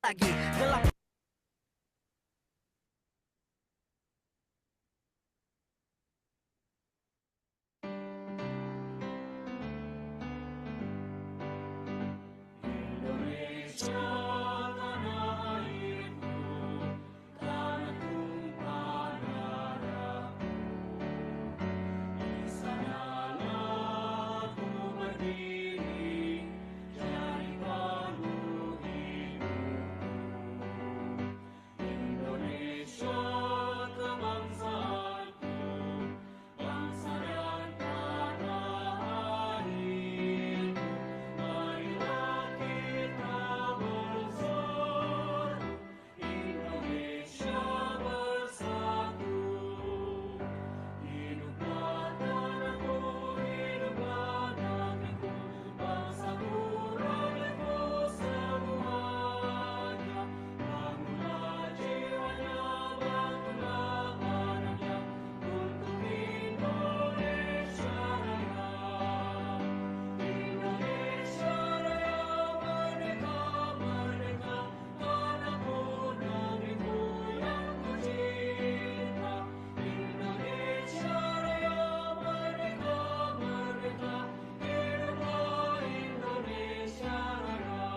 lagi gelap. Indonesia tanah airku, tanah tumpah darahku. Di sanalah ku berdiri, jadi pandu hidupku. Indonesia kebangsaanku, bangsa dan tanah airku. Marilah kita bersatu, Indonesia bersatu. Hiduplah tanahku, hiduplah negeriku, bangsaku, rakyatku semuanya. Bangunlah jiwanya, bangunlah badannya, untuk Indonesia Raya. Indonesia Raya, merdeka, merdeka, tanahku, negeriku yang ku cinta. Indonesia Raya, merdeka, merdeka, hiduplah Indonesia Raya.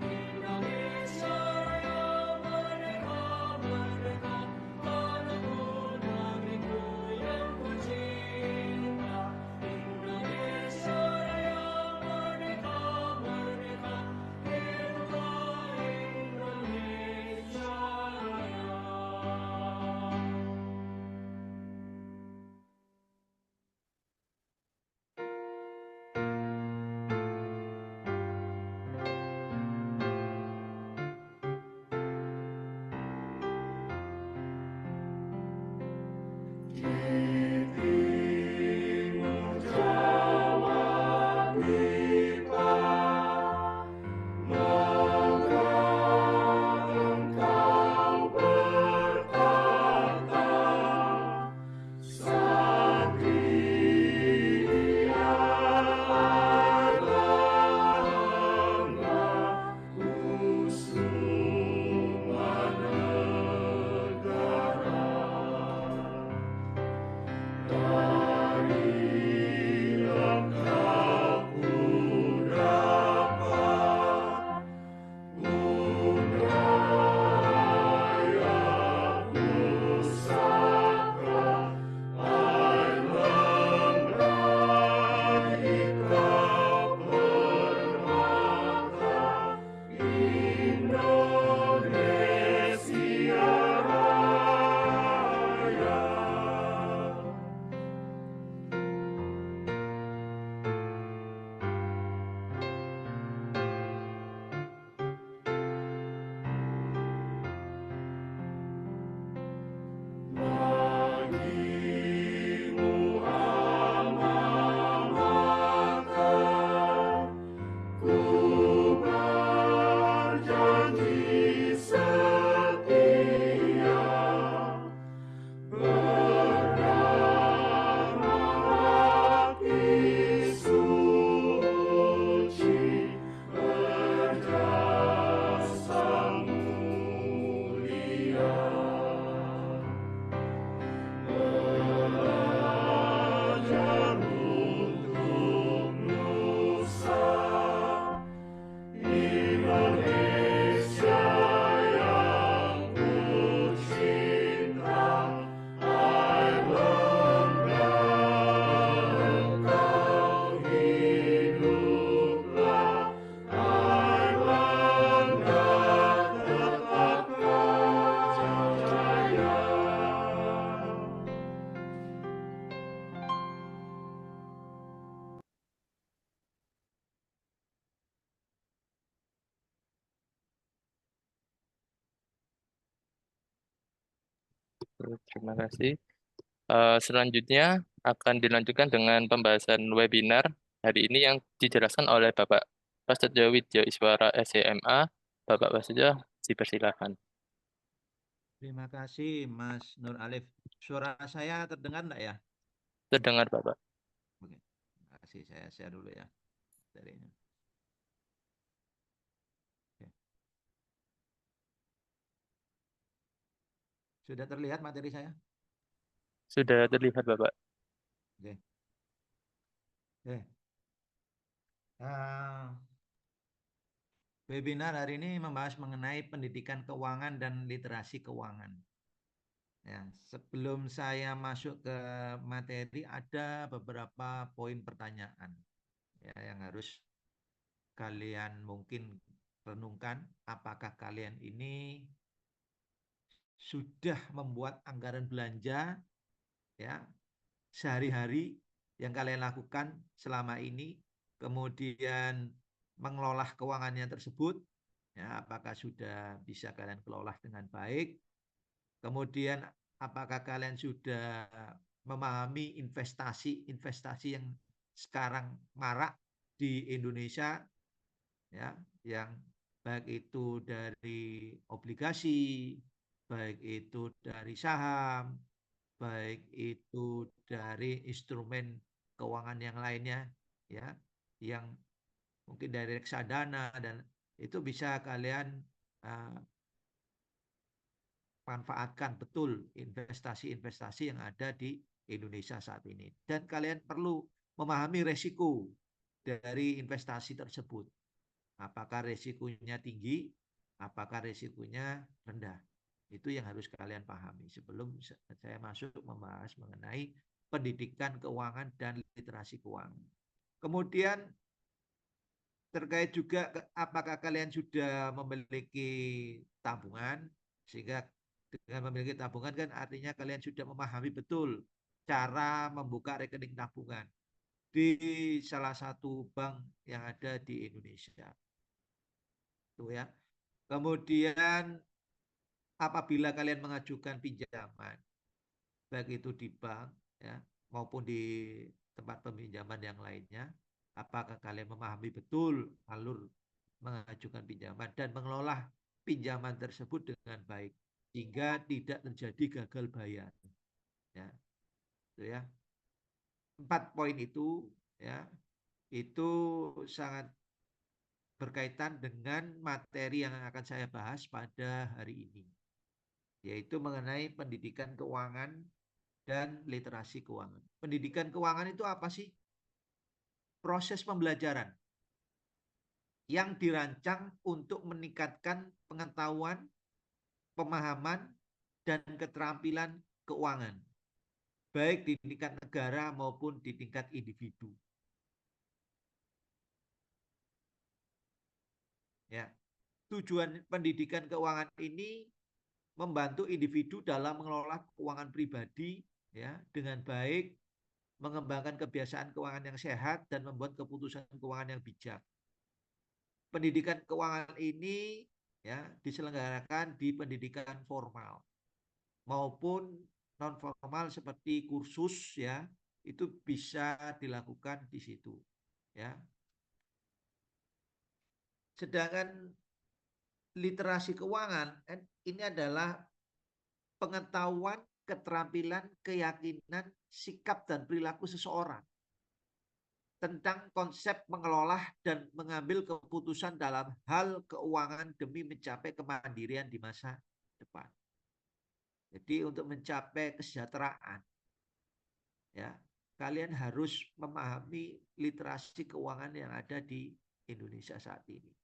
Indonesia Raya, merdeka, merdeka, tanahku, negeriku yang ku cinta. Indonesia Raya, merdeka, merdeka, hiduplah Indonesia Raya. Timur Jawa Dipa, megah engkau bertata, Satria Airlangga, Kusuma Negara. Dari engkau ku dapat budaya pusaka, Airlangga ikau permata, Indonesia Raya. Bagimu alma mater, ku berjanji setia, bernama Bakti Suci, berjasa mulia. Belajar untuk nusa, Indonesia yang ku cinta. Airlangga engkau hiduplah, Airlangga tetaplah jaya. Terima kasih. Selanjutnya akan dilanjutkan dengan pembahasan webinar hari ini yang dijelaskan oleh Bapak Prasetyo Widyo Iswara SEMA. Bapak Prasetyo, dipersilakan. Terima kasih Mas Nur Alif. Suara saya terdengar enggak ya? Terdengar Bapak. Oke. Terima kasih. Saya share dulu ya materinya. Oke. Sudah terlihat materi saya? Sudah terlihat, Bapak. Oke. Oke. Nah, webinar hari ini membahas mengenai pendidikan keuangan dan literasi keuangan. Ya, sebelum saya masuk ke materi, ada beberapa poin pertanyaan ya, yang harus kalian mungkin renungkan. Apakah kalian ini sudah membuat anggaran belanja ya sehari-hari yang kalian lakukan selama ini, kemudian mengelola keuangannya tersebut, ya, apakah sudah bisa kalian kelola dengan baik? Kemudian apakah kalian sudah memahami investasi yang sekarang marak di Indonesia, ya, yang baik itu dari obligasi, baik itu dari saham, baik itu dari instrumen keuangan yang lainnya, ya, yang mungkin dari reksadana, dan itu bisa kalian uh, manfaatkan betul investasi-investasi yang ada di Indonesia saat ini. Dan kalian perlu memahami resiko dari investasi tersebut. Apakah resikonya tinggi, apakah resikonya rendah. Itu yang harus kalian pahami sebelum saya masuk membahas mengenai pendidikan keuangan dan literasi keuangan. Kemudian terkait juga apakah kalian sudah memiliki tabungan, sehingga dengan memiliki tabungan kan artinya kalian sudah memahami betul cara membuka rekening tabungan di salah satu bank yang ada di Indonesia. Tuh ya. Kemudian apabila kalian mengajukan pinjaman, baik itu di bank ya maupun di tempat peminjaman yang lainnya, apakah kalian memahami betul alur mengajukan pinjaman dan mengelola pinjaman tersebut dengan baik sehingga tidak terjadi gagal bayar, ya, itu ya. 4 poin itu ya itu sangat berkaitan dengan materi yang akan saya bahas pada hari ini, yaitu mengenai pendidikan keuangan dan literasi keuangan. Pendidikan keuangan itu apa sih? Proses pembelajaran yang dirancang untuk meningkatkan pengetahuan, pemahaman, dan keterampilan keuangan, baik di tingkat negara maupun di tingkat individu. Ya, tujuan pendidikan keuangan ini membantu individu dalam mengelola keuangan pribadi ya dengan baik, mengembangkan kebiasaan keuangan yang sehat, dan membuat keputusan keuangan yang bijak. Pendidikan keuangan ini ya diselenggarakan di pendidikan formal maupun non formal seperti kursus ya, itu bisa dilakukan di situ ya. Sedangkan literasi keuangan ini adalah pengetahuan, keterampilan, keyakinan, sikap dan perilaku seseorang tentang konsep mengelola dan mengambil keputusan dalam hal keuangan demi mencapai kemandirian di masa depan. Jadi untuk mencapai kesejahteraan, ya, kalian harus memahami literasi keuangan yang ada di Indonesia saat ini.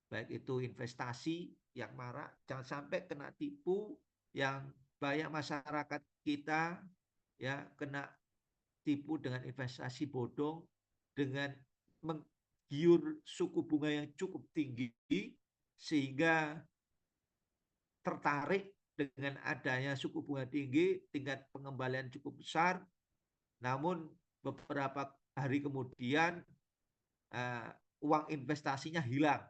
Baik itu investasi yang marak, jangan sampai kena tipu, yang banyak masyarakat kita ya kena tipu dengan investasi bodong, dengan menggiur suku bunga yang cukup tinggi sehingga tertarik dengan adanya suku bunga tinggi, tingkat pengembalian cukup besar, namun beberapa hari kemudian uang investasinya hilang.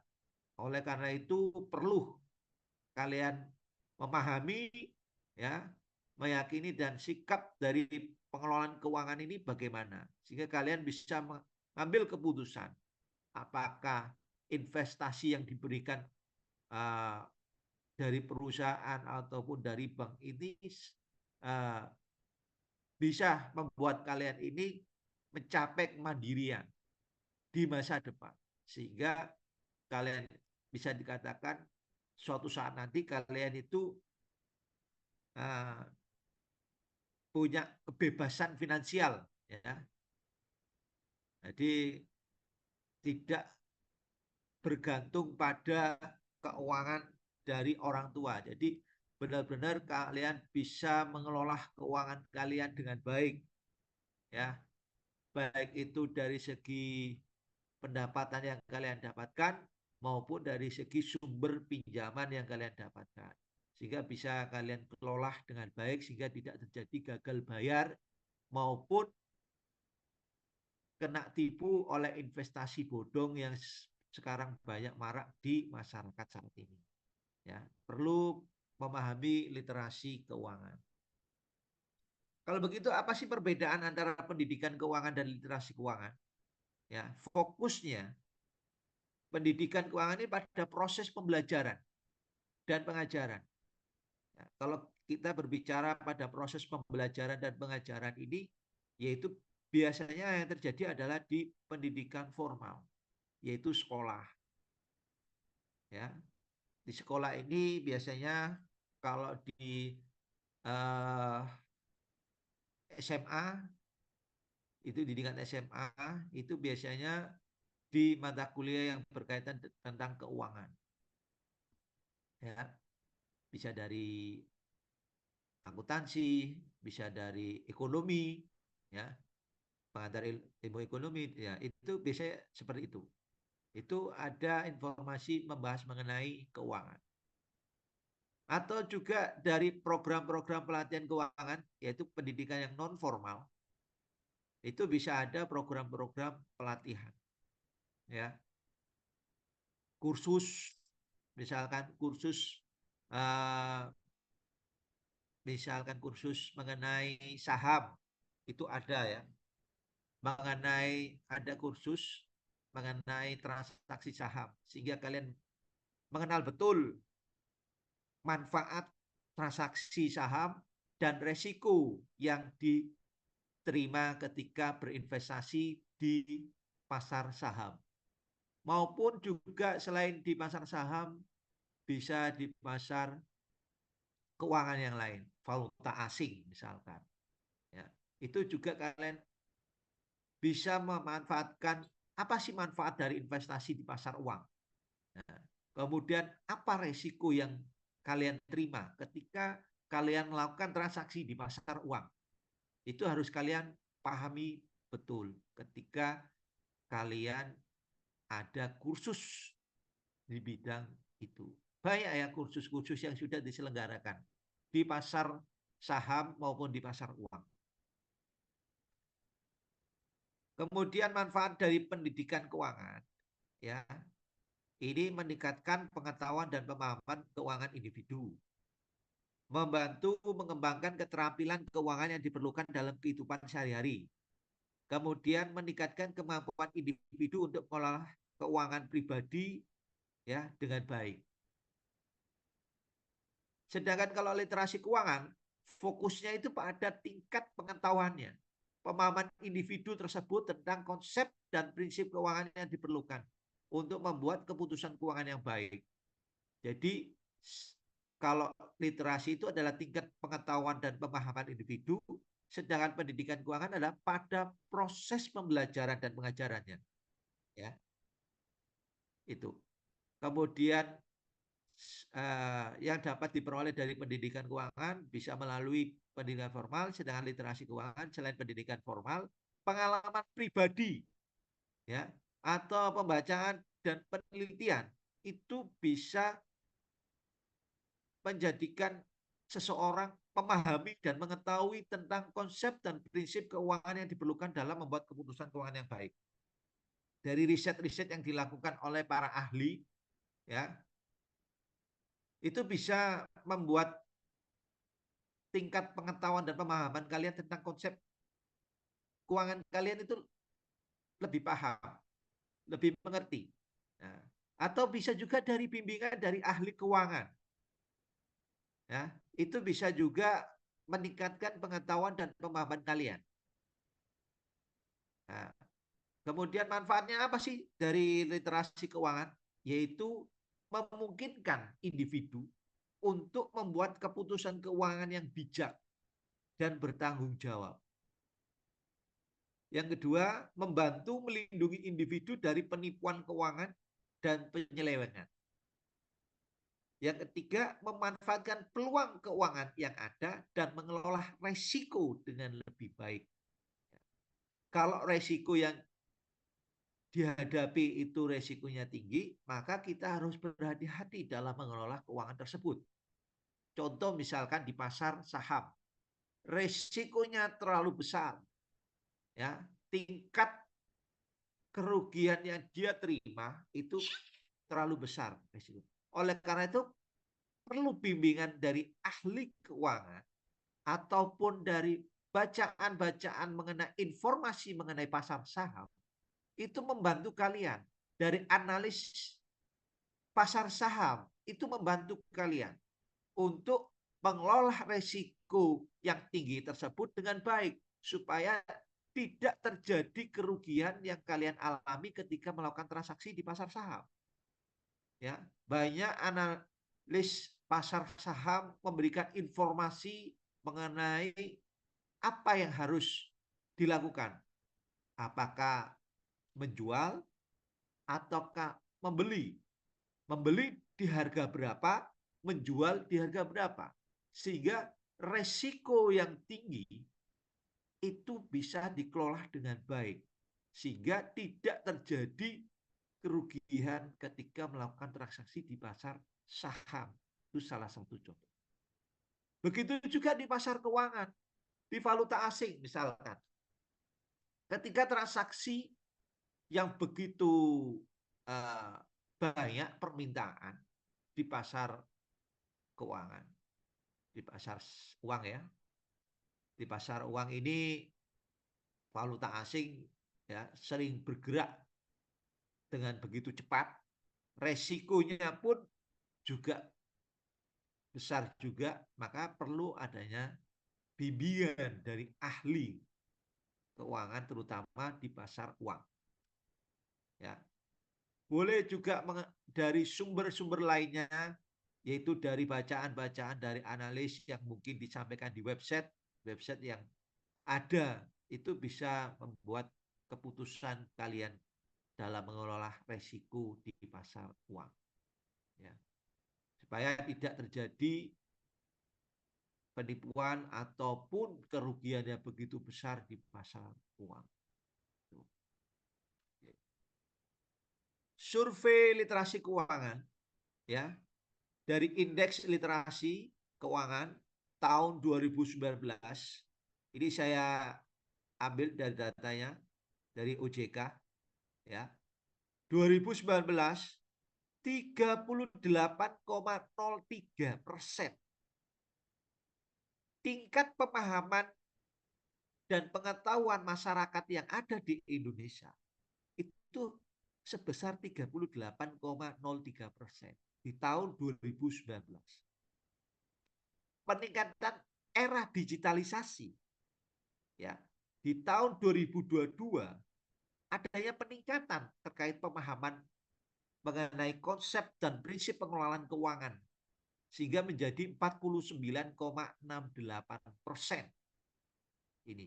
Oleh karena itu perlu kalian memahami ya, meyakini dan sikap dari pengelolaan keuangan ini bagaimana sehingga kalian bisa mengambil keputusan apakah investasi yang diberikan uh, dari perusahaan ataupun dari bank ini uh, bisa membuat kalian ini mencapai kemandirian di masa depan sehingga kalian bisa dikatakan suatu saat nanti kalian itu uh, punya kebebasan finansial, ya. Jadi tidak bergantung pada keuangan dari orang tua. Jadi benar-benar kalian bisa mengelola keuangan kalian dengan baik, ya. Baik itu dari segi pendapatan yang kalian dapatkan maupun dari segi sumber pinjaman yang kalian dapatkan. Sehingga bisa kalian kelola dengan baik sehingga tidak terjadi gagal bayar maupun kena tipu oleh investasi bodong yang sekarang banyak marak di masyarakat saat ini. Ya, perlu memahami literasi keuangan. Kalau begitu, apa sih perbedaan antara pendidikan keuangan dan literasi keuangan? Ya, fokusnya pendidikan keuangan ini pada proses pembelajaran dan pengajaran. Ya, kalau kita berbicara pada proses pembelajaran dan pengajaran ini, yaitu biasanya yang terjadi adalah di pendidikan formal, yaitu sekolah. Ya, di sekolah ini biasanya kalau di SMA, itu didikan SMA, itu biasanya di mata kuliah yang berkaitan tentang keuangan. Ya, bisa dari akuntansi, bisa dari ekonomi, ya, pengantar ilmu ekonomi, ya, itu biasanya seperti itu. Itu ada informasi membahas mengenai keuangan. Atau juga dari program-program pelatihan keuangan, yaitu pendidikan yang non formal, itu bisa ada program-program pelatihan, ya, kursus, uh, misalkan kursus mengenai saham, itu ada, ya, mengenai ada kursus mengenai transaksi saham sehingga kalian mengenal betul manfaat transaksi saham dan resiko yang diterima ketika berinvestasi di pasar saham. Maupun juga selain di pasar saham, bisa di pasar keuangan yang lain, valuta asing misalkan. Ya, itu juga kalian bisa memanfaatkan apa sih manfaat dari investasi di pasar uang. Nah, kemudian apa resiko yang kalian terima ketika kalian melakukan transaksi di pasar uang. Itu harus kalian pahami betul ketika kalian ada kursus di bidang itu. Banyak ya kursus-kursus yang sudah diselenggarakan di pasar saham maupun di pasar uang. Kemudian manfaat dari pendidikan keuangan, ya, ini meningkatkan pengetahuan dan pemahaman keuangan individu, membantu mengembangkan keterampilan keuangan yang diperlukan dalam kehidupan sehari-hari, kemudian meningkatkan kemampuan individu untuk mengelola keuangan pribadi, ya, dengan baik. Sedangkan kalau literasi keuangan, fokusnya itu pada tingkat pengetahuannya, pemahaman individu tersebut tentang konsep dan prinsip keuangan yang diperlukan untuk membuat keputusan keuangan yang baik. Jadi kalau literasi itu adalah tingkat pengetahuan dan pemahaman individu, sedangkan pendidikan keuangan adalah pada proses pembelajaran dan pengajarannya. Ya, itu. Kemudian yang dapat diperoleh dari pendidikan keuangan bisa melalui pendidikan formal, sedangkan literasi keuangan selain pendidikan formal, pengalaman pribadi, ya, atau pembacaan dan penelitian itu bisa menjadikan seseorang memahami dan mengetahui tentang konsep dan prinsip keuangan yang diperlukan dalam membuat keputusan keuangan yang baik. Dari riset-riset yang dilakukan oleh para ahli, ya, itu bisa membuat tingkat pengetahuan dan pemahaman kalian tentang konsep keuangan kalian itu lebih paham, lebih mengerti. Nah, atau bisa juga dari bimbingan dari ahli keuangan. Ya, itu bisa juga meningkatkan pengetahuan dan pemahaman kalian. Nah, kemudian manfaatnya apa sih dari literasi keuangan? Yaitu memungkinkan individu untuk membuat keputusan keuangan yang bijak dan bertanggung jawab. Yang kedua, membantu melindungi individu dari penipuan keuangan dan penyelewengan. Yang ketiga, memanfaatkan peluang keuangan yang ada dan mengelola resiko dengan lebih baik. Kalau resiko yang dihadapi itu resikonya tinggi, maka kita harus berhati-hati dalam mengelola keuangan tersebut. Contoh misalkan di pasar saham, resikonya terlalu besar, ya, tingkat kerugian yang dia terima itu terlalu besar resiko. Oleh karena itu perlu bimbingan dari ahli keuangan ataupun dari bacaan-bacaan mengenai informasi mengenai pasar saham, itu membantu kalian. Dari analis pasar saham itu membantu kalian untuk mengelola resiko yang tinggi tersebut dengan baik supaya tidak terjadi kerugian yang kalian alami ketika melakukan transaksi di pasar saham. Ya, banyak analis pasar saham memberikan informasi mengenai apa yang harus dilakukan. Apakah menjual ataukah membeli? Membeli di harga berapa, menjual di harga berapa. Sehingga resiko yang tinggi itu bisa dikelola dengan baik. Sehingga tidak terjadi kerugian ketika melakukan transaksi di pasar saham. Itu salah satu contoh. Begitu juga di pasar keuangan, di valuta asing misalkan. Ketika transaksi yang begitu banyak permintaan di pasar keuangan, di pasar uang ya. Di pasar uang ini valuta asing ya sering bergerak dengan begitu cepat, resikonya pun juga besar juga, maka perlu adanya bimbingan dari ahli keuangan terutama di pasar uang. Ya. Boleh juga dari sumber-sumber lainnya, yaitu dari bacaan-bacaan dari analis yang mungkin disampaikan di website yang ada, itu bisa membuat keputusan kalian dalam mengelola resiko di pasar uang. Ya. Supaya tidak terjadi penipuan ataupun kerugian yang begitu besar di pasar uang. Survei literasi keuangan ya dari indeks literasi keuangan tahun 2019 ini saya ambil dari datanya dari OJK ya 2019 38,03% tingkat pemahaman dan pengetahuan masyarakat yang ada di Indonesia itu sebesar 38,03% di tahun 2019. Peningkatan era digitalisasi ya di tahun 2022 adanya peningkatan terkait pemahaman mengenai konsep dan prinsip pengelolaan keuangan sehingga menjadi 49,68%. Ini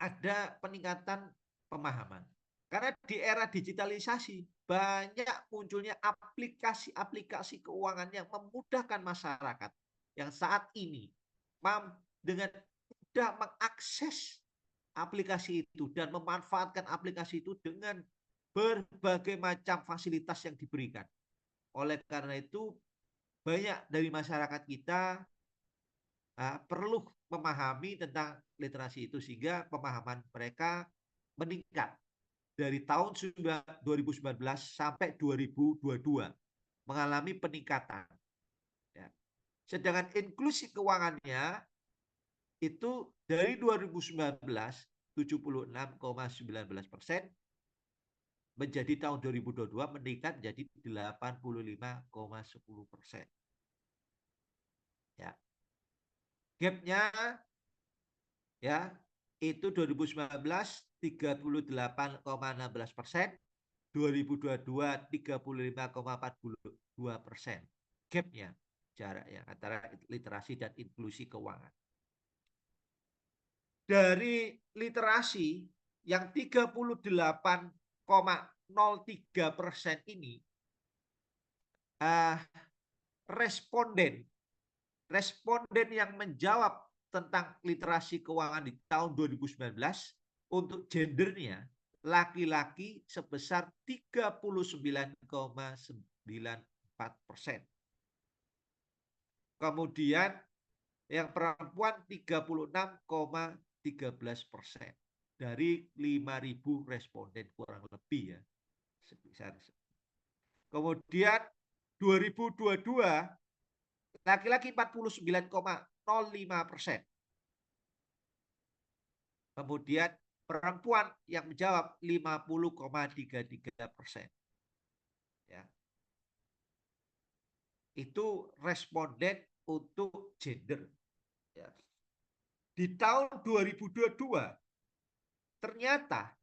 ada peningkatan pemahaman. Karena di era digitalisasi banyak munculnya aplikasi-aplikasi keuangan yang memudahkan masyarakat yang saat ini dengan mudah mengakses aplikasi itu dan memanfaatkan aplikasi itu dengan berbagai macam fasilitas yang diberikan. Oleh karena itu banyak dari masyarakat kita perlu memahami tentang literasi itu sehingga pemahaman mereka meningkat dari tahun 2019 sampai 2022 mengalami peningkatan. Ya. Sedangkan inklusi keuangannya itu dari 2019 76,19% menjadi tahun 2022 meningkat menjadi 85,10%. Ya. Gapnya ya itu 2019 38,16%, 2022 35,42%. Gapnya. jarak ya antara literasi dan inklusi keuangan. Dari literasi yang 38,03% ini responden yang menjawab tentang literasi keuangan di tahun 2019 untuk gendernya laki-laki sebesar 39,94%. Kemudian yang perempuan 36,13% dari 5.000 responden kurang lebih ya. Kemudian 2022 laki-laki 49,05%. Kemudian perempuan yang menjawab 50,33%. Ya. Itu responden untuk gender. Ya. Di tahun 2022 ternyata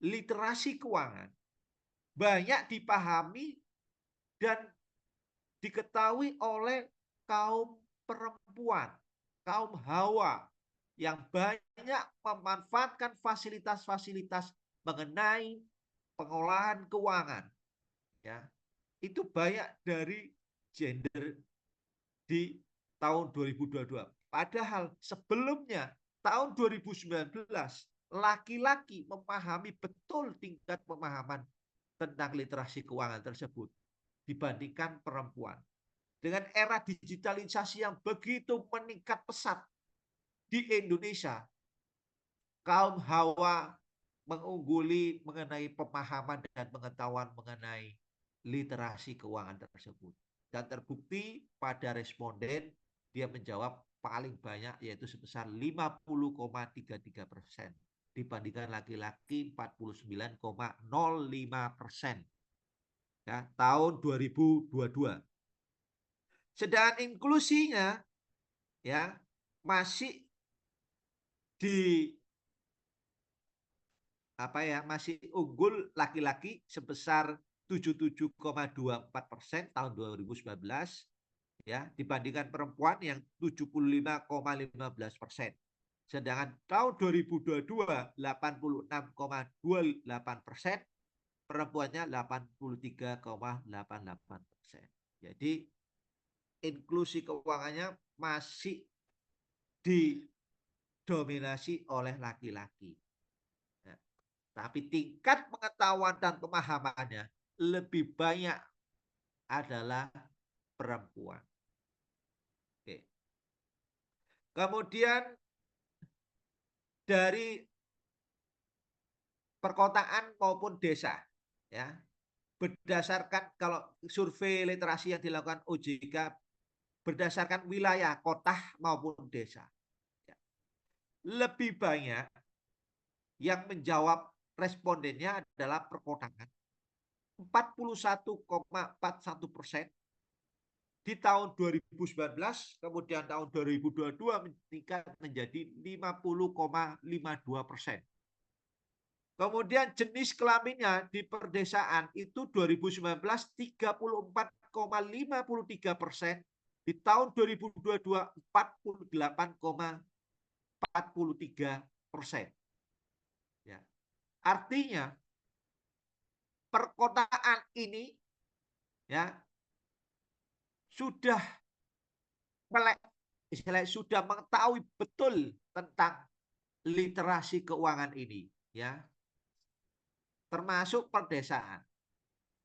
literasi keuangan banyak dipahami dan diketahui oleh kaum perempuan, kaum hawa yang banyak memanfaatkan fasilitas-fasilitas mengenai pengolahan keuangan. Ya, itu banyak dari gender di tahun 2022. Padahal sebelumnya tahun 2019 laki-laki memahami betul tingkat pemahaman tentang literasi keuangan tersebut dibandingkan perempuan. Dengan era digitalisasi yang begitu meningkat pesat di Indonesia, kaum hawa mengungguli mengenai pemahaman dan pengetahuan mengenai literasi keuangan tersebut. Dan terbukti pada responden dia menjawab paling banyak yaitu sebesar 50,33% dibandingkan laki-laki 49,05%. Ya, tahun 2022. Sedangkan inklusinya ya masih di masih unggul laki-laki sebesar 77,24% tahun 2019 ya dibandingkan perempuan yang 75,15%. Sedangkan tahun 2022 86,28%, perempuannya 83,88%. Jadi inklusi keuangannya masih didominasi oleh laki-laki. Nah, tapi tingkat pengetahuan dan pemahamannya lebih banyak adalah perempuan. Oke. Kemudian dari perkotaan maupun desa, ya, berdasarkan kalau survei literasi yang dilakukan OJK berdasarkan wilayah kota maupun desa, ya, lebih banyak yang menjawab respondennya adalah perkotaan 41,41% di tahun 2019, kemudian tahun 2022 meningkat menjadi 50,52%. Kemudian jenis kelaminnya di perdesaan itu 2019 34,53%, di tahun 2022 48,43%. Ya. Artinya perkotaan ini ya sudah sudah mengetahui betul tentang literasi keuangan ini, ya, termasuk perdesaan.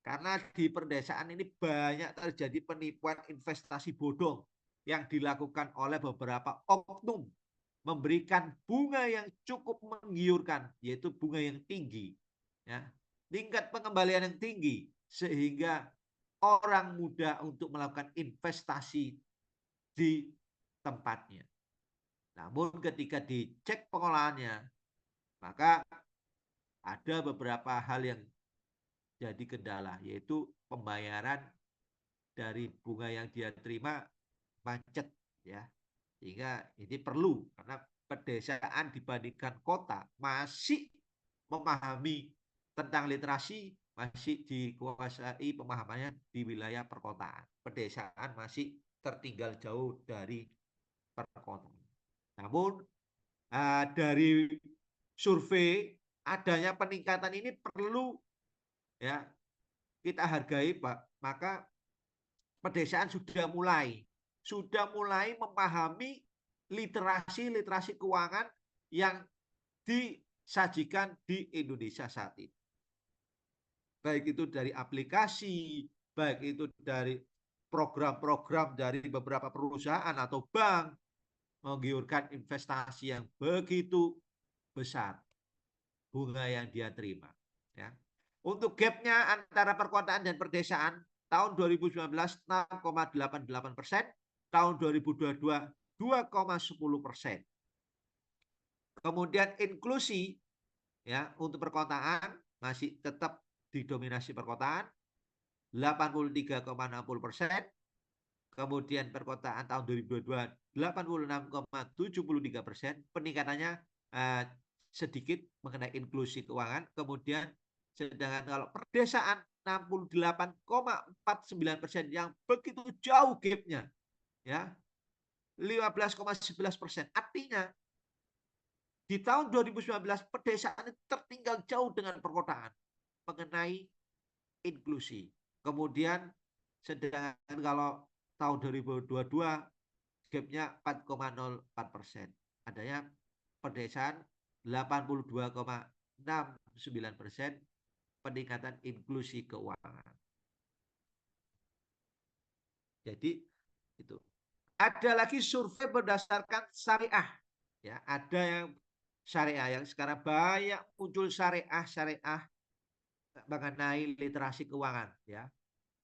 Karena di perdesaan ini banyak terjadi penipuan investasi bodong yang dilakukan oleh beberapa oknum memberikan bunga yang cukup menggiurkan, yaitu bunga yang tinggi, ya, tingkat pengembalian yang tinggi, sehingga orang mudah untuk melakukan investasi di tempatnya. Namun ketika dicek pengolahannya, maka ada beberapa hal yang jadi kendala, yaitu pembayaran dari bunga yang dia terima macet, ya. Sehingga ini perlu, karena pedesaan dibandingkan kota masih memahami tentang literasi, masih dikuasai pemahamannya di wilayah perkotaan. Pedesaan masih tertinggal jauh dari perkotaan. Namun dari survei adanya peningkatan ini perlu ya kita hargai, Pak. Maka pedesaan sudah mulai memahami literasi keuangan yang disajikan di Indonesia saat ini. Baik itu dari aplikasi, baik itu dari program-program dari beberapa perusahaan atau bank, menggiurkan investasi yang begitu besar bunga yang dia terima. Ya. Untuk gapnya antara perkotaan dan perdesaan tahun 2019 6,88%, tahun 2022 2,10%. Kemudian inklusi ya untuk perkotaan masih tetap didominasi perkotaan 83,60%. Kemudian perkotaan tahun 2022 86,73%. Peningkatannya sedikit mengenai inklusi keuangan. Kemudian sedangkan kalau perdesaan 68,49% yang begitu jauh gapnya ya 15,11%. Artinya di tahun 2019 pedesaan tertinggal jauh dengan perkotaan mengenai inklusi. Kemudian sedangkan kalau tahun 2022 gapnya 4,04%. Adanya pedesaan 82,69%, peningkatan inklusi keuangan. Jadi itu. Ada lagi survei berdasarkan syariah. Ya, ada yang syariah yang sekarang banyak muncul syariah mengenai literasi keuangan ya.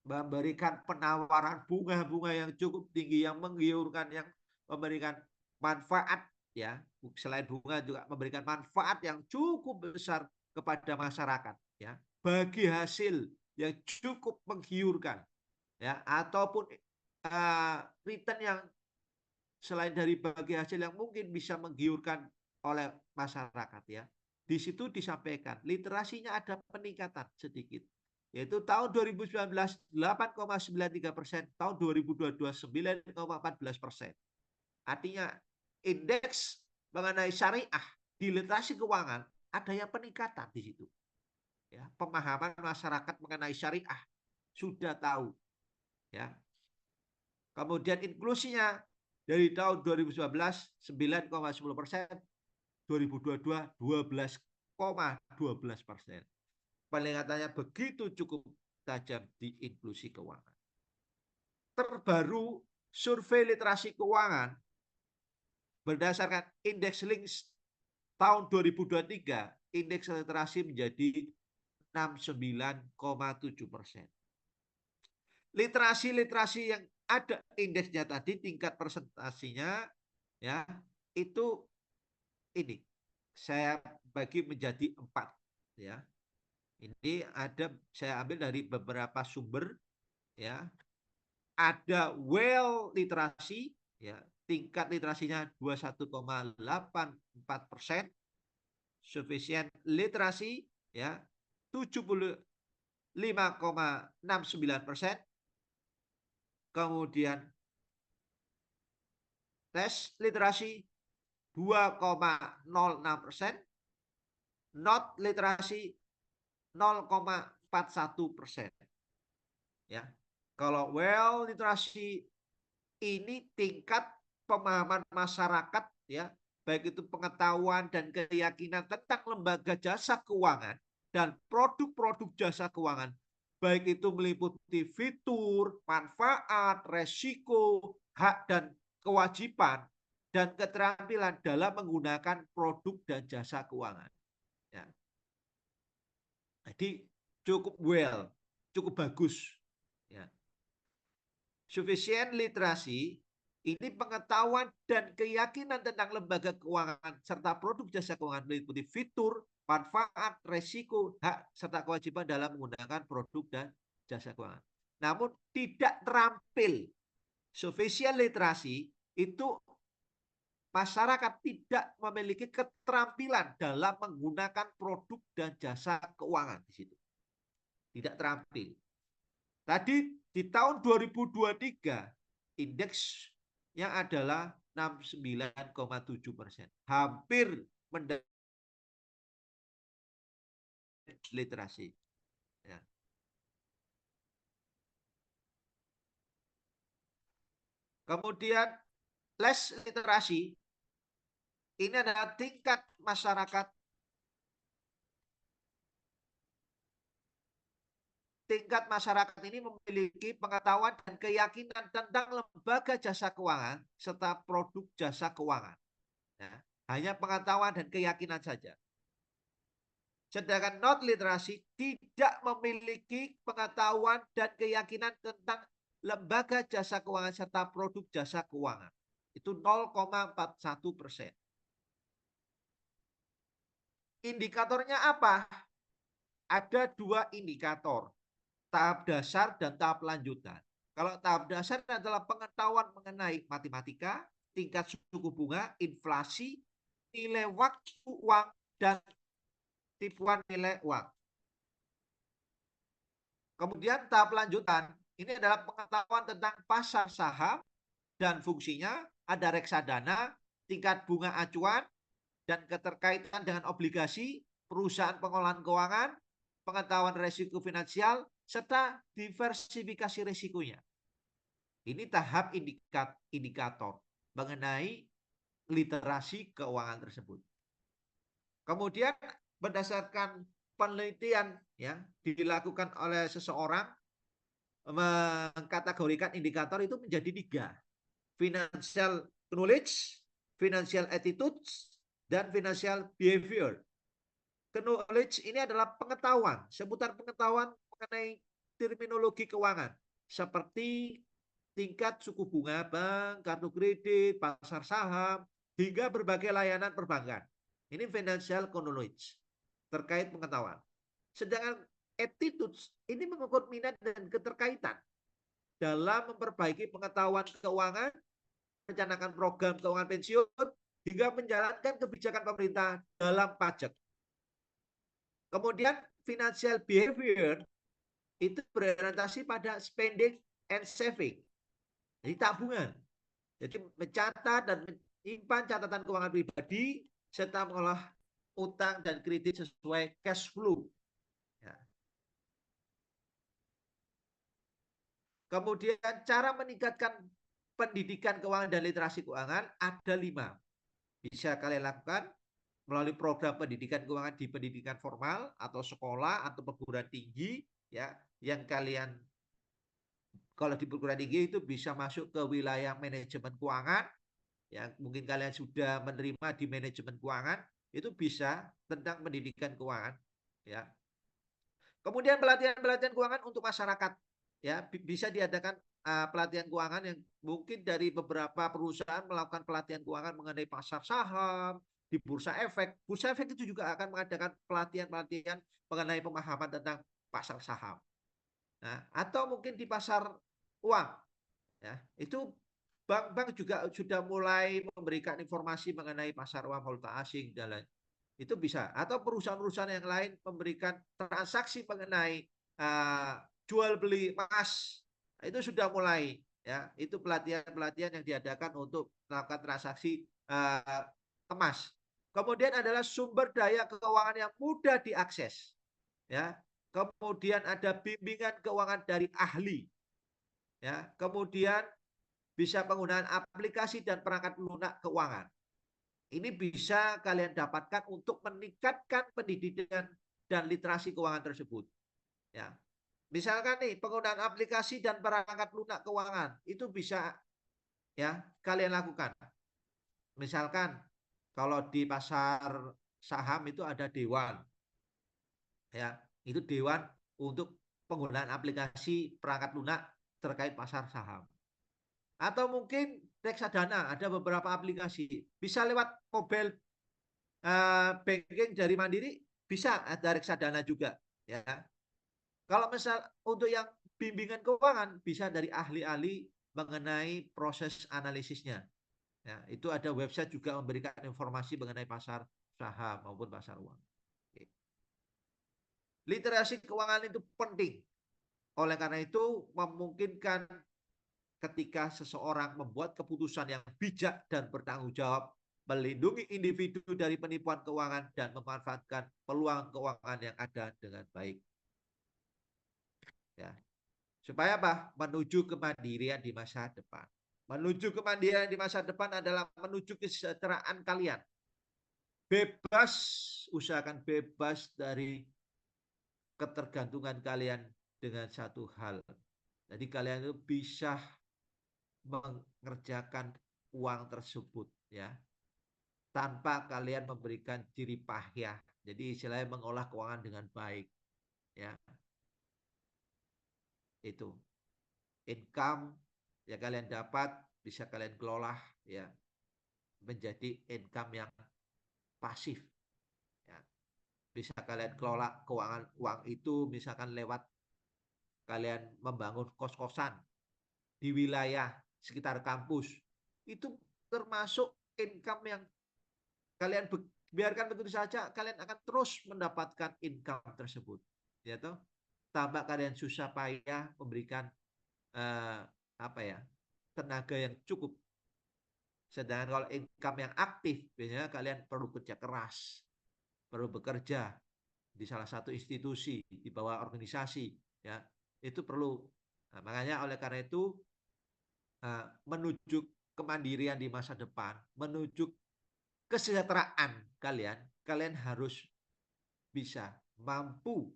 Memberikan penawaran bunga-bunga yang cukup tinggi yang menggiurkan, yang memberikan manfaat ya. Selain bunga juga memberikan manfaat yang cukup besar kepada masyarakat ya. Bagi hasil yang cukup menggiurkan ya, ataupun return yang selain dari bagi hasil yang mungkin bisa menggiurkan oleh masyarakat ya. Di situ disampaikan literasinya ada peningkatan sedikit. Yaitu tahun 2019 8,93%, tahun 2022 9,14%. Artinya indeks mengenai syariah di literasi keuangan adanya peningkatan di situ. Ya, pemahaman masyarakat mengenai syariah sudah tahu ya. Kemudian inklusinya dari tahun 2019 9,10%, 2022 12,12%. Peningkatannya begitu cukup tajam di inklusi keuangan. Terbaru survei literasi keuangan berdasarkan indeks links tahun 2023, indeks literasi menjadi 69,7%. Literasi yang ada indeksnya tadi, tingkat presentasinya ya, itu ini saya bagi menjadi 4 ya. Ini ada saya ambil dari beberapa sumber ya. Ada well literasi ya, tingkat literasinya 21,84%. Sufficient literasi ya 75,69%. Kemudian tes literasi 2,06%, not literasi 0,41%. Ya. Kalau well literasi ini tingkat pemahaman masyarakat ya, baik itu pengetahuan dan keyakinan tentang lembaga jasa keuangan dan produk-produk jasa keuangan, baik itu meliputi fitur, manfaat, resiko, hak dan kewajiban, dan keterampilan dalam menggunakan produk dan jasa keuangan. Ya. Jadi cukup well, cukup bagus. Ya. Sufficient literasi ini pengetahuan dan keyakinan tentang lembaga keuangan serta produk jasa keuangan meliputi fitur, manfaat, resiko, hak, serta kewajiban dalam menggunakan produk dan jasa keuangan. Namun tidak terampil. Sufficient literasi itu masyarakat tidak memiliki keterampilan dalam menggunakan produk dan jasa keuangan di situ. tidak terampil. Tadi di tahun 2023 indeksnya adalah 69,7%, hampir mendekati literasi. Ya. Kemudian less literasi ini adalah tingkat masyarakat ini memiliki pengetahuan dan keyakinan tentang lembaga jasa keuangan serta produk jasa keuangan. Ya, hanya pengetahuan dan keyakinan saja. Sedangkan not literasi tidak memiliki pengetahuan dan keyakinan tentang lembaga jasa keuangan serta produk jasa keuangan. Itu 0,41%. Indikatornya apa? Ada 2 indikator, tahap dasar dan tahap lanjutan. Kalau tahap dasar adalah pengetahuan mengenai matematika, tingkat suku bunga, inflasi, nilai waktu uang, dan tipuan nilai uang. Kemudian tahap lanjutan, ini adalah pengetahuan tentang pasar saham dan fungsinya, ada reksadana, tingkat bunga acuan, dan keterkaitan dengan obligasi, perusahaan pengolahan keuangan, pengetahuan risiko finansial, serta diversifikasi risikonya. Ini tahap indikator mengenai literasi keuangan tersebut. Kemudian berdasarkan penelitian yang dilakukan oleh seseorang mengkategorikan indikator itu menjadi 3. Financial knowledge, financial attitudes, dan financial behavior. Knowledge ini adalah pengetahuan, seputar pengetahuan mengenai terminologi keuangan, seperti tingkat suku bunga bank, kartu kredit, pasar saham, hingga berbagai layanan perbankan. Ini financial knowledge, terkait pengetahuan. Sedangkan attitudes ini mengukur minat dan keterkaitan dalam memperbaiki pengetahuan keuangan, merencanakan program keuangan pensiun, hingga menjalankan kebijakan pemerintah dalam pajak. Kemudian financial behavior itu berorientasi pada spending and saving. Jadi tabungan. Jadi mencatat dan menyimpan catatan keuangan pribadi serta mengolah utang dan kredit sesuai cash flow. Ya. Kemudian cara meningkatkan pendidikan keuangan dan literasi keuangan ada 5. Bisa kalian lakukan melalui program pendidikan keuangan di pendidikan formal atau sekolah atau perguruan tinggi, ya, yang kalian kalau di perguruan tinggi itu bisa masuk ke wilayah manajemen keuangan, ya, mungkin kalian sudah menerima di manajemen keuangan, itu bisa tentang pendidikan keuangan, ya. Kemudian pelatihan-pelatihan keuangan untuk masyarakat, ya, bisa diadakan pelatihan keuangan yang mungkin dari beberapa perusahaan melakukan pelatihan keuangan mengenai pasar saham, di bursa efek. Bursa efek itu juga akan mengadakan pelatihan-pelatihan mengenai pemahaman tentang pasar saham. Nah, atau mungkin di pasar uang, ya, itu bank-bank juga sudah mulai memberikan informasi mengenai pasar uang valuta asing dan lain. Itu bisa. Atau perusahaan-perusahaan yang lain memberikan transaksi mengenai jual beli emas. Itu sudah mulai, ya. Itu pelatihan-pelatihan yang diadakan untuk melakukan transaksi emas. Kemudian adalah sumber daya keuangan yang mudah diakses, ya. Kemudian ada bimbingan keuangan dari ahli, ya. Kemudian bisa penggunaan aplikasi dan perangkat lunak keuangan. Ini bisa kalian dapatkan untuk meningkatkan pendidikan dan literasi keuangan tersebut. Ya. Misalkan nih penggunaan aplikasi dan perangkat lunak keuangan itu bisa, ya, kalian lakukan. Misalkan kalau di pasar saham itu ada Dewan, ya, itu Dewan untuk penggunaan aplikasi perangkat lunak terkait pasar saham. Atau mungkin reksadana, ada beberapa aplikasi bisa lewat mobile banking dari Mandiri, bisa ada reksadana juga, ya. Kalau misal untuk yang bimbingan keuangan bisa dari ahli-ahli mengenai proses analisisnya, ya. Itu ada website juga memberikan informasi mengenai pasar saham maupun pasar uang. Oke. Literasi keuangan itu penting. Oleh karena itu memungkinkan ketika seseorang membuat keputusan yang bijak dan bertanggung jawab, melindungi individu dari penipuan keuangan dan memanfaatkan peluang keuangan yang ada dengan baik. Ya. Supaya apa? Menuju kemandirian di masa depan. Menuju kemandirian di masa depan adalah menuju kesejahteraan kalian. Bebas, usahakan bebas dari ketergantungan kalian dengan satu hal. Jadi kalian itu bisa mengerjakan uang tersebut ya tanpa kalian memberikan jerih payah. Jadi istilahnya mengolah keuangan dengan baik ya. Itu income yang kalian dapat bisa kalian kelola ya menjadi income yang pasif ya. Bisa kalian kelola keuangan uang itu misalkan lewat kalian membangun kos-kosan di wilayah sekitar kampus. Itu termasuk income yang kalian biarkan begitu saja, kalian akan terus mendapatkan income tersebut. Ya toh? Tambah kalian susah payah memberikan apa ya? Tenaga yang cukup. Sedangkan kalau income yang aktif, biasanya kalian perlu kerja keras, perlu bekerja di salah satu institusi, di bawah organisasi, ya. Itu perlu. Nah, makanya oleh karena itu menuju kemandirian di masa depan, menuju kesejahteraan kalian, kalian harus bisa mampu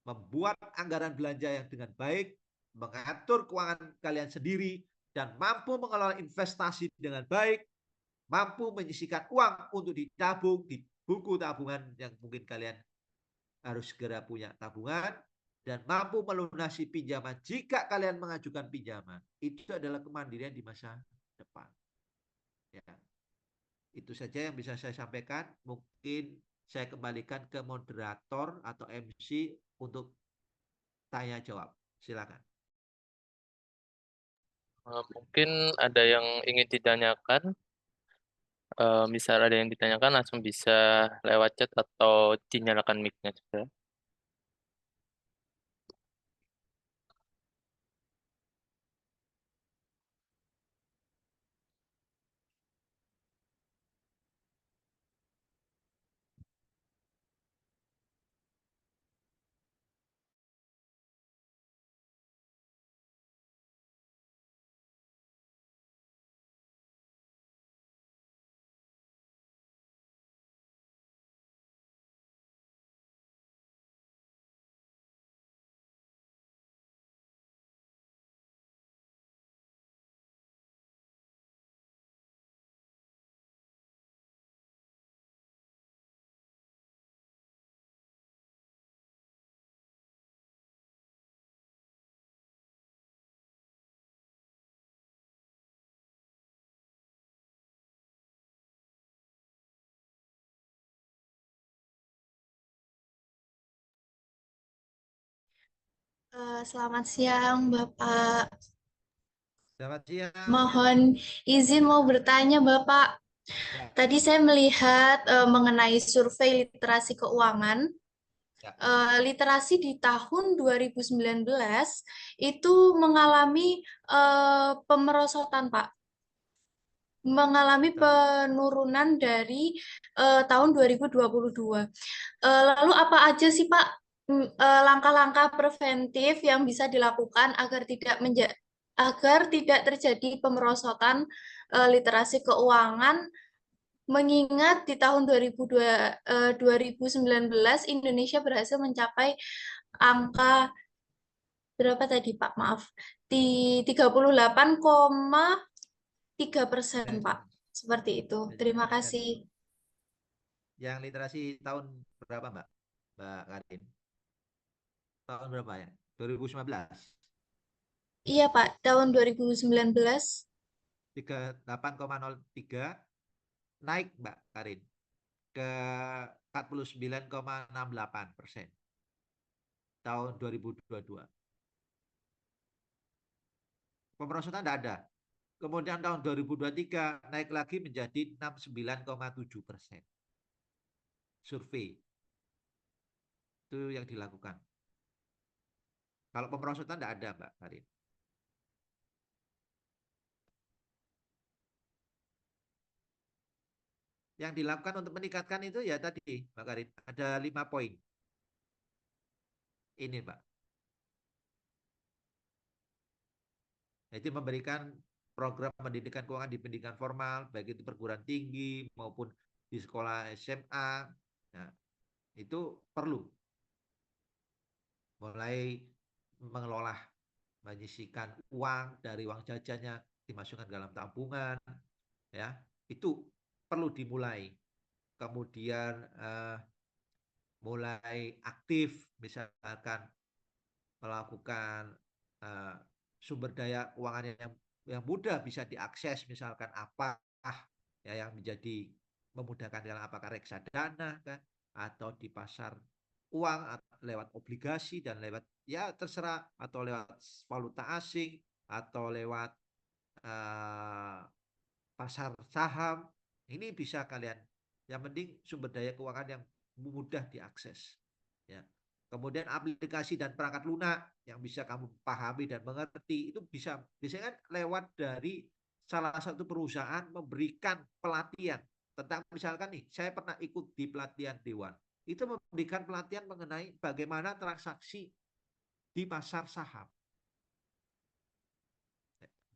membuat anggaran belanja yang dengan baik, mengatur keuangan kalian sendiri, dan mampu mengelola investasi dengan baik, mampu menyisihkan uang untuk ditabung di buku tabungan yang mungkin kalian harus segera punya tabungan, dan mampu melunasi pinjaman jika kalian mengajukan pinjaman. Itu adalah kemandirian di masa depan. Ya. Itu saja yang bisa saya sampaikan. Mungkin saya kembalikan ke moderator atau MC untuk tanya jawab. Silakan. Mungkin ada yang ingin ditanyakan. Misal ada yang ditanyakan langsung bisa lewat chat atau dinyalakan mic-nya juga. Selamat siang, Bapak. Selamat siang. Mohon izin mau bertanya, Bapak. Ya, Tadi saya melihat mengenai survei literasi keuangan. ya. Literasi di tahun 2019 itu mengalami pemerosotan, Pak. Mengalami penurunan dari tahun 2022. Lalu apa aja sih, Pak, langkah-langkah preventif yang bisa dilakukan agar tidak terjadi pemerosotan literasi keuangan, mengingat di tahun 2019 Indonesia berhasil mencapai angka berapa tadi, Pak? Maaf, di 38,3%, Ya, Pak. Seperti itu. Terima ya. kasih. Yang literasi tahun berapa, Mbak? Mbak Karin? Tahun berapa ya? 2019. Iya, Pak. Tahun 2019. 38,03 naik, Mbak Karin, ke 49,68% tahun 2022. Pemerosotan tidak ada. Kemudian tahun 2023 naik lagi menjadi 69,7%. Survei. Itu yang dilakukan. Kalau pemerosotan tidak ada, Mbak Karin. Yang dilakukan untuk meningkatkan itu ya tadi, Mbak Karin, ada 5 poin. Ini, Mbak. Yaitu memberikan program pendidikan keuangan di pendidikan formal, baik itu perguruan tinggi maupun di sekolah SMA. Nah, itu perlu. Mulai mengelola, menyisihkan uang dari uang jajannya dimasukkan dalam tabungan, ya itu perlu dimulai. Kemudian mulai aktif, misalkan melakukan sumber daya keuangan yang mudah bisa diakses, misalkan apa ya yang menjadi memudahkan dalam apakah reksadana kan, atau di pasar uang lewat obligasi dan lewat ya terserah, atau lewat valuta asing atau lewat pasar saham. Ini bisa kalian, yang penting sumber daya keuangan yang mudah diakses, ya. Kemudian aplikasi dan perangkat lunak yang bisa kamu pahami dan mengerti, itu bisa biasanya kan lewat dari salah satu perusahaan memberikan pelatihan tentang, misalkan nih saya pernah ikut di pelatihan Dewan, itu memberikan pelatihan mengenai bagaimana transaksi di pasar saham.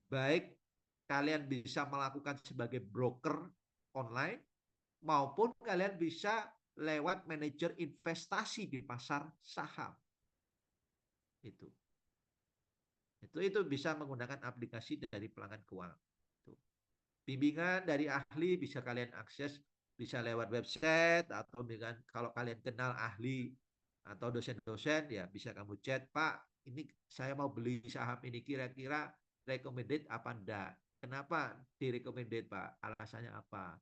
Baik kalian bisa melakukan sebagai broker online maupun kalian bisa lewat manajer investasi di pasar saham. Itu bisa menggunakan aplikasi dari pelanggan keuangan. Bimbingan dari ahli bisa kalian akses, bisa lewat website, atau dengan kalau kalian kenal ahli atau dosen-dosen ya bisa kamu chat, Pak, ini saya mau beli saham ini, kira-kira recommended apa enggak? Kenapa direcommended, Pak? Alasannya apa?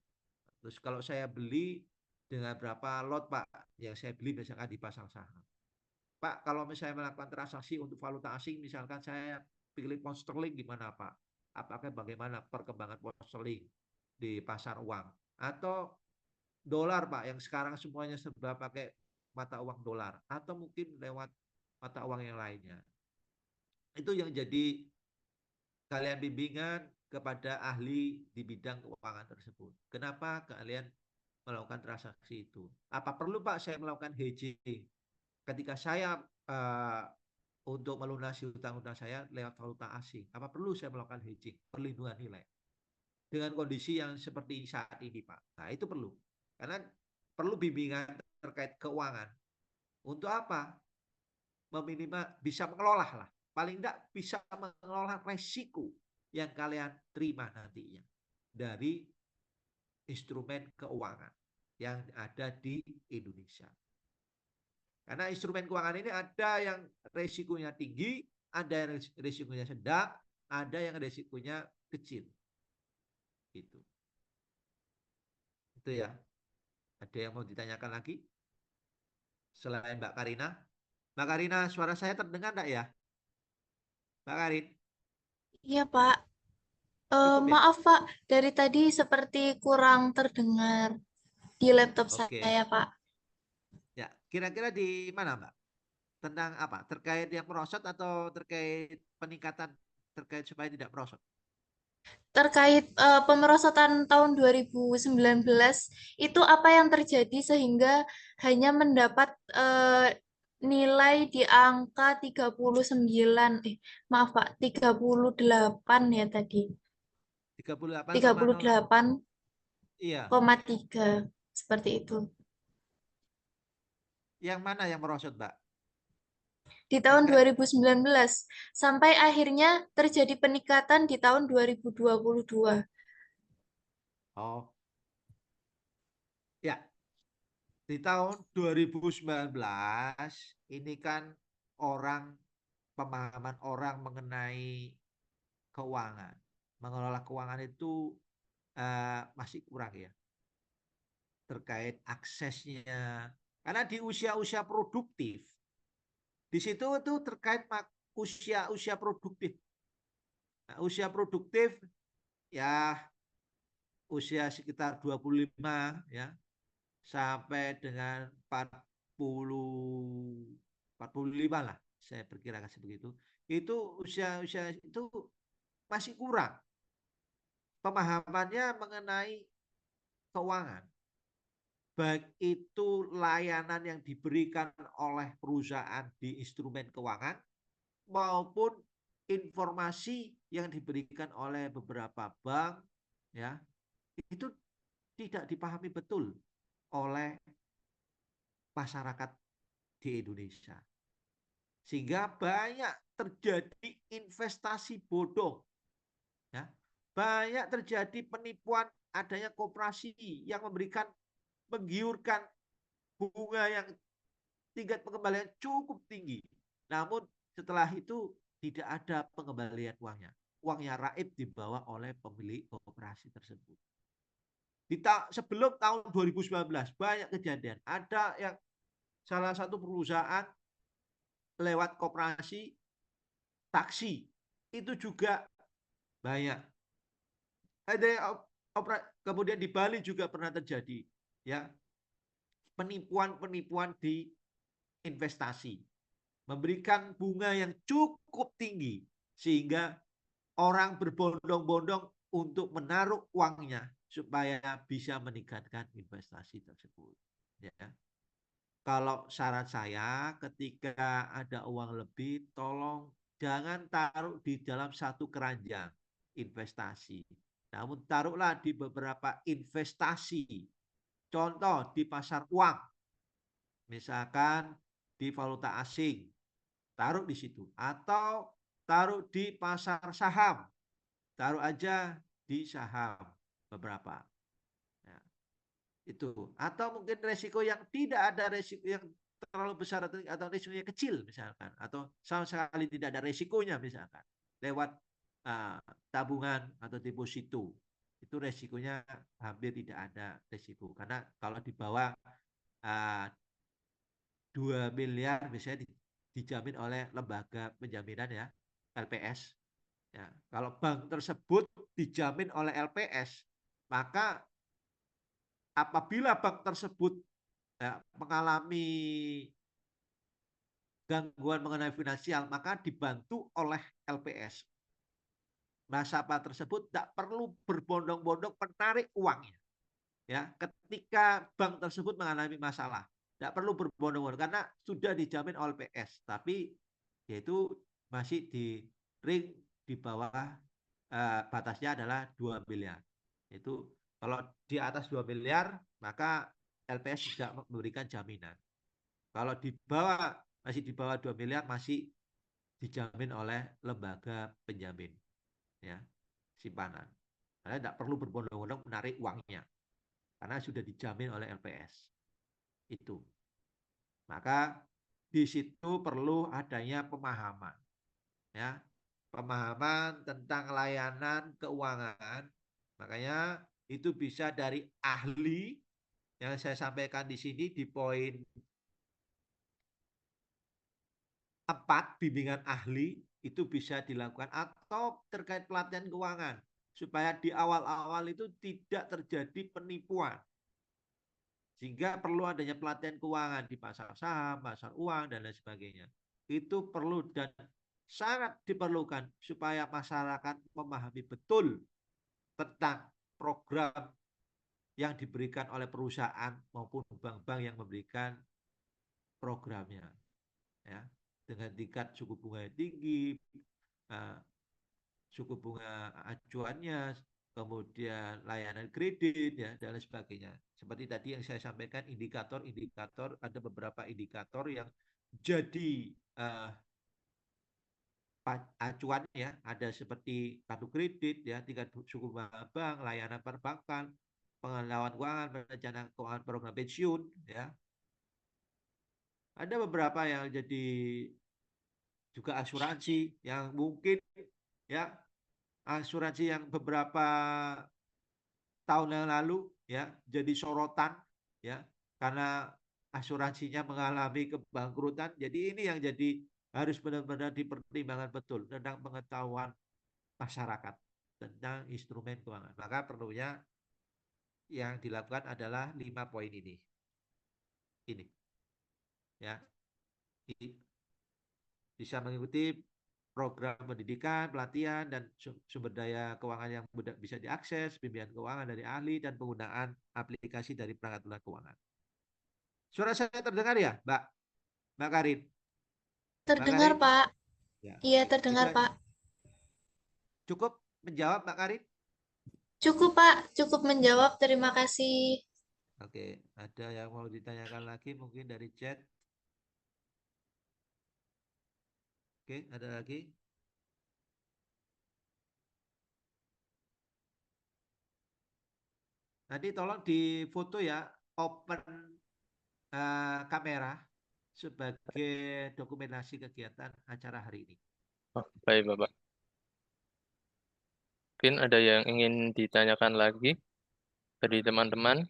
Terus kalau saya beli dengan berapa lot, Pak, yang saya beli misalkan di pasar saham. Pak, kalau misalnya melakukan transaksi untuk valuta asing, misalkan saya pilih pound sterling gimana, Pak? Apakah bagaimana perkembangan pound sterling di pasar uang? Atau dolar, Pak, yang sekarang semuanya serba pakai mata uang dolar. Atau mungkin lewat mata uang yang lainnya. Itu yang jadi kalian bimbingan kepada ahli di bidang keuangan tersebut. Kenapa kalian melakukan transaksi itu? Apa perlu, Pak, saya melakukan hedging? Ketika saya untuk melunasi hutang-hutang saya lewat valuta asing, apa perlu saya melakukan hedging, perlindungan nilai dengan kondisi yang seperti saat ini, Pak? Nah, itu perlu, karena perlu bimbingan terkait keuangan. Untuk apa? Meminimal bisa mengelola lah, paling tidak bisa mengelola resiko yang kalian terima nantinya dari instrumen keuangan yang ada di Indonesia. Karena instrumen keuangan ini ada yang risikonya tinggi, ada yang risikonya sedang, ada yang risikonya kecil. Gitu. Itu ya. Ada yang mau ditanyakan lagi? Selain Mbak Karina. Mbak Karina, suara saya terdengar enggak ya? Mbak Karin? Iya, Pak. Cukup ya? Maaf, Pak. Dari tadi seperti kurang terdengar di laptop Oke. saya, Pak. Ya, kira-kira di mana, Mbak? Tentang apa? Terkait yang merosot atau terkait peningkatan terkait supaya tidak merosot? Terkait pemerosotan tahun 2019, itu apa yang terjadi sehingga hanya mendapat nilai di angka 39, maaf Pak, 38 ya tadi. 38,0. 38,3 Iya. seperti itu. Yang mana yang merosot, Mbak? Di tahun Terkait 2019 sampai akhirnya terjadi peningkatan di tahun 2022. Oh, ya. Di tahun 2019 ini kan pemahaman orang mengenai keuangan, mengelola keuangan itu masih kurang ya, terkait aksesnya. Karena di usia-usia produktif, di situ itu terkait usia-usia produktif. Nah, usia produktif ya usia sekitar 25 ya sampai dengan 40 45 lah, saya perkirakan seperti itu. Itu usia itu masih kurang pemahamannya mengenai keuangan. Baik itu layanan yang diberikan oleh perusahaan di instrumen keuangan maupun informasi yang diberikan oleh beberapa bank, ya, itu tidak dipahami betul oleh masyarakat di Indonesia. Sehingga banyak terjadi investasi bodong, ya. Banyak terjadi penipuan, adanya koperasi yang memberikan menggiurkan bunga yang tingkat pengembalian cukup tinggi. Namun setelah itu tidak ada pengembalian uangnya. Uangnya raib dibawa oleh pemilik koperasi tersebut. Sebelum tahun 2019 banyak kejadian. Ada yang salah satu perusahaan lewat koperasi taksi itu juga banyak. Ada kemudian di Bali juga pernah terjadi, ya, penipuan di investasi, memberikan bunga yang cukup tinggi sehingga orang berbondong-bondong untuk menaruh uangnya supaya bisa meningkatkan investasi tersebut. Ya. Kalau syarat saya, ketika ada uang lebih, tolong jangan taruh di dalam satu keranjang investasi. Namun taruhlah di beberapa investasi. Contoh di pasar uang, misalkan di valuta asing, taruh di situ. Atau taruh di pasar saham, taruh aja di saham beberapa. Itu, atau mungkin resiko yang tidak ada, resiko yang terlalu besar atau resikonya kecil misalkan, atau sama sekali tidak ada resikonya misalkan lewat tabungan atau deposito, itu resikonya hampir tidak ada resiko, karena kalau di bawah 2 miliar misalnya dijamin oleh lembaga penjaminan, ya, LPS, ya. Kalau bank tersebut dijamin oleh LPS, maka apabila bank tersebut, ya, mengalami gangguan mengenai finansial, maka dibantu oleh LPS. Nasabah tersebut tidak perlu berbondong-bondong menarik uangnya, ya, ketika bank tersebut mengalami masalah, tidak perlu berbondong-bondong karena sudah dijamin oleh LPS, tapi yaitu masih di ring di bawah batasnya adalah 2 miliar. Itu kalau di atas 2 miliar maka LPS tidak memberikan jaminan. Kalau di bawah, masih di bawah 2 miliar masih dijamin oleh lembaga penjamin, ya, simpanan. Karena tidak perlu berbondong-bondong menarik uangnya karena sudah dijamin oleh LPS. Itu. Maka di situ perlu adanya pemahaman, ya. Pemahaman tentang layanan keuangan. Makanya itu bisa dari ahli yang saya sampaikan di sini di poin 4, bimbingan ahli itu bisa dilakukan, atau terkait pelatihan keuangan supaya di awal-awal itu tidak terjadi penipuan. Sehingga perlu adanya pelatihan keuangan di pasar saham, pasar uang, dan lain sebagainya. Itu perlu dan sangat diperlukan supaya masyarakat memahami betul tentang program yang diberikan oleh perusahaan maupun bank-bank yang memberikan programnya, ya, dengan tingkat suku bunga yang tinggi, suku bunga acuannya, kemudian layanan kredit, ya, dan lain sebagainya. Seperti tadi yang saya sampaikan, indikator-indikator, ada beberapa indikator yang jadi acuan, ya, ada seperti kartu kredit, ya, tingkat suku bunga bank, layanan perbankan, pengelolaan keuangan, perencanaan keuangan, program pensiun, ya. Ada beberapa yang jadi juga asuransi yang mungkin, ya, asuransi yang beberapa tahun yang lalu, ya, jadi sorotan, ya, karena asuransinya mengalami kebangkrutan. Jadi ini yang jadi harus benar-benar dipertimbangkan betul tentang pengetahuan masyarakat tentang instrumen keuangan. Maka perlunya yang dilakukan adalah 5 poin ini. ya. Bisa mengikuti program pendidikan, pelatihan, dan sumber daya keuangan yang bisa diakses, bimbingan keuangan dari ahli, dan penggunaan aplikasi dari perangkat lunak keuangan. Suara saya terdengar ya, Mbak Karin? Terdengar, Karin? Pak. Ya, Iya, oke. terdengar, Pak. Cukup menjawab, Mbak Karin? Cukup, Pak. Cukup menjawab. Terima kasih. Oke, ada yang mau ditanyakan lagi mungkin dari chat? Oke, ada lagi? Nanti tolong di foto ya, open kamera sebagai dokumentasi kegiatan acara hari ini. Oh, baik, Bapak. Mungkin ada yang ingin ditanyakan lagi dari teman-teman.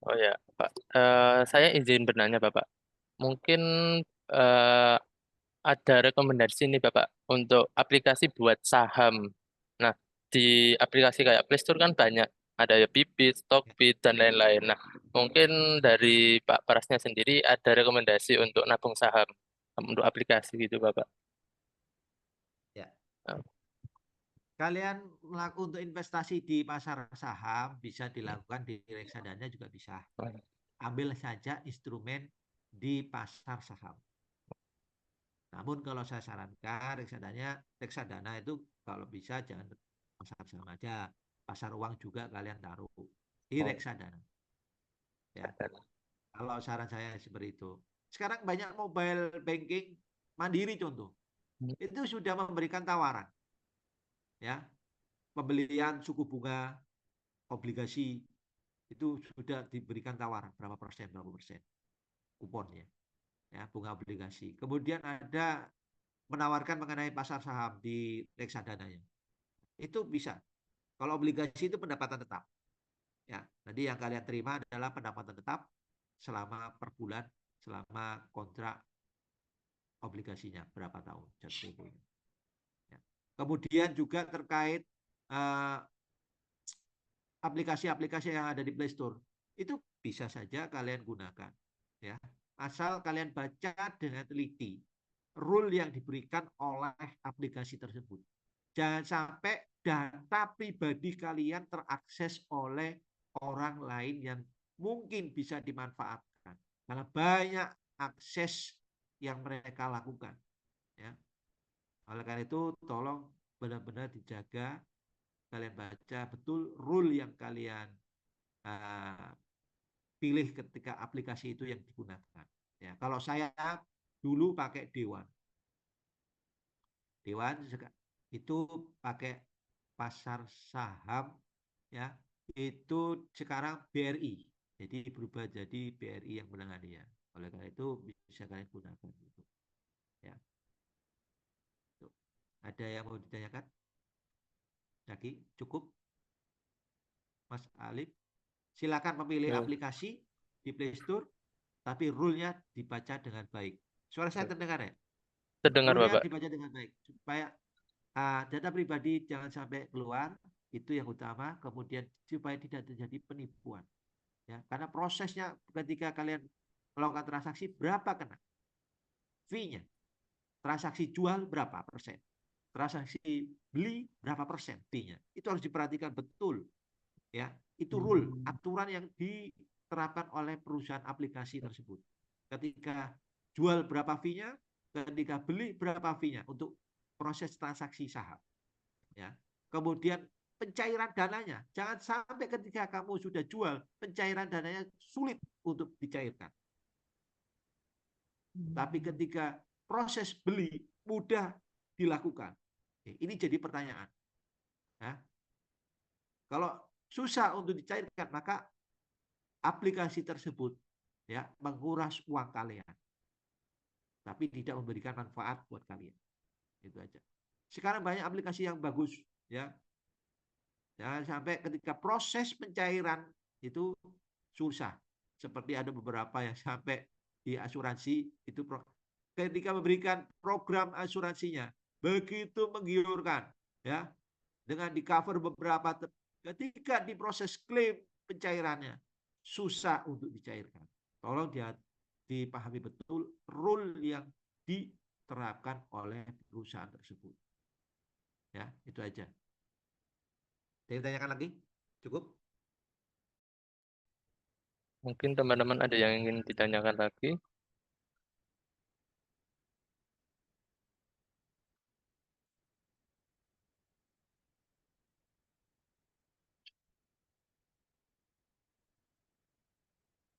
Oh ya, Pak. Saya izin bertanya, Bapak. Mungkin eh, ada rekomendasi nih, Bapak, untuk aplikasi buat saham. Nah, di aplikasi kayak Play Store kan banyak. Ada ya Bibit, Stockbit, dan lain-lain. Nah, mungkin dari Pak Parasnya sendiri ada rekomendasi untuk nabung saham. Untuk aplikasi gitu, Bapak. Ya. Ah, Kalian untuk investasi di pasar saham bisa dilakukan di reksadana juga bisa. Ambil saja instrumen di pasar saham. Namun kalau saya sarankan reksadana itu kalau bisa jangan pasar saham aja, pasar uang juga kalian taruh di Oh, reksadana. Ya, kalau saran saya seperti itu. Sekarang banyak mobile banking mandiri contoh, itu sudah memberikan tawaran, ya, pembelian suku bunga obligasi itu sudah diberikan tawaran berapa persen kuponnya, ya, bunga obligasi. Kemudian ada menawarkan mengenai pasar saham di reksadananya. Itu bisa. Kalau obligasi itu pendapatan tetap. Ya, nanti yang kalian terima adalah pendapatan tetap selama per bulan, selama kontrak obligasinya berapa tahun jatuhnya. Ya. Kemudian juga terkait aplikasi-aplikasi yang ada di Play Store itu bisa saja kalian gunakan, ya, asal kalian baca dengan teliti rule yang diberikan oleh aplikasi tersebut. Jangan sampai data pribadi kalian terakses oleh orang lain yang mungkin bisa dimanfaatkan karena banyak akses yang mereka lakukan, ya. Oleh karena itu tolong benar-benar dijaga, kalian baca betul rule yang kalian uh, pilih ketika aplikasi itu yang digunakan. Ya, kalau saya dulu pakai Dewan itu pakai pasar saham, ya, itu sekarang BRI, jadi berubah jadi BRI yang menanganinya. Oleh karena itu bisa kalian gunakan itu, ya. Tuh. Ada yang mau ditanyakan lagi? Cukup, Mas Alif? Silakan memilih aplikasi di Play Store, tapi rule-nya dibaca dengan baik. Suara saya terdengar ya? terdengar, Rule-nya Bapak. dibaca dengan baik supaya data pribadi jangan sampai keluar, itu yang utama. Kemudian supaya tidak terjadi penipuan, ya, karena prosesnya ketika kalian melakukan transaksi berapa kena fee-nya, transaksi jual berapa persen, transaksi beli berapa persen fee-nya, itu harus diperhatikan betul, ya. Itu rule, aturan yang diterapkan oleh perusahaan aplikasi tersebut. Ketika jual berapa fee-nya, ketika beli berapa fee-nya untuk proses transaksi saham, ya. Kemudian pencairan dananya, jangan sampai ketika kamu sudah jual, pencairan dananya sulit untuk dicairkan. Tapi ketika proses beli mudah dilakukan. Ini jadi pertanyaan. Ya. Kalau susah untuk dicairkan, maka aplikasi tersebut, ya, menguras uang kalian, tapi tidak memberikan manfaat buat kalian. Itu aja. Sekarang banyak aplikasi yang bagus, ya. Jangan sampai ketika proses pencairan itu susah. Seperti ada beberapa yang sampai di asuransi itu ketika memberikan program asuransinya begitu menggiurkan, ya, dengan di cover beberapa ketika di proses klaim pencairannya susah untuk dicairkan. Tolong dipahami betul rule yang diterapkan oleh perusahaan tersebut. Ya, itu aja. Ada yang ditanyakan lagi? Cukup? Mungkin teman-teman ada yang ingin ditanyakan lagi.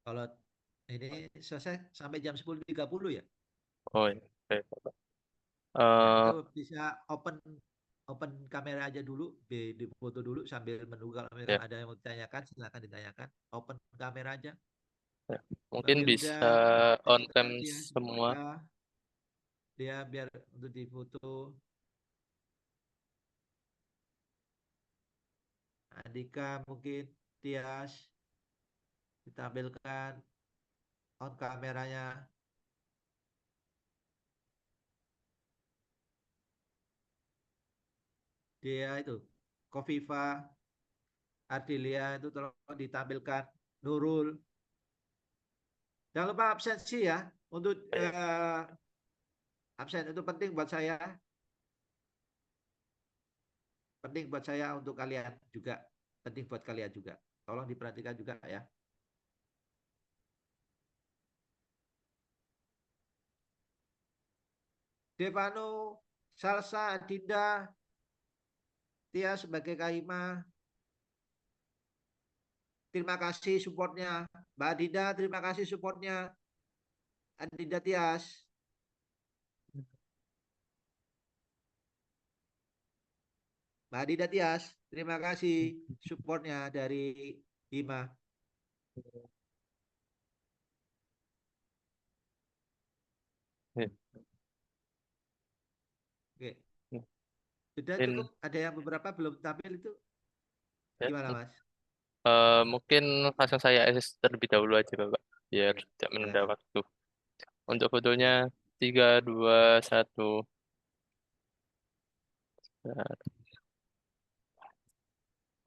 Kalau ini selesai sampai jam 10.30 ya? Oh, ya. Baik, Bapak. Ya, Eh, itu bisa open kamera aja dulu, di foto dulu sambil menunggu kalau ya, memang ada yang mau ditanyakan, silakan ditanyakan. Open kamera aja. ya. Mungkin Sambil bisa udah on cerita cam dia semua. dia biar untuk difoto. Andika mungkin Tias ditampilkan on kameranya. Dia itu Kofifa, Ardilia itu tolong ditampilkan. Nurul. Jangan lupa absensi ya untuk Ya. absen itu penting buat saya. Penting buat saya untuk kalian juga. Penting buat kalian juga. Tolong diperhatikan juga ya. Devano, Salsa, Dinda, Tia sebagai Kaima. Terima kasih supportnya. Mbak Dinda, terima kasih supportnya. Dinda Tias. Mbak Dinda Tias, terima kasih supportnya dari Hima. Ya. Oke. Ya. Sudah Mungkin, cukup? Ada yang beberapa belum tampil itu? ya. Gimana Mas? Mungkin langsung saya access terlebih dahulu aja, Bapak, biar Oke, tidak menunda silakan. waktu. Untuk fotonya Silakan. 3, 2, 1. Nah,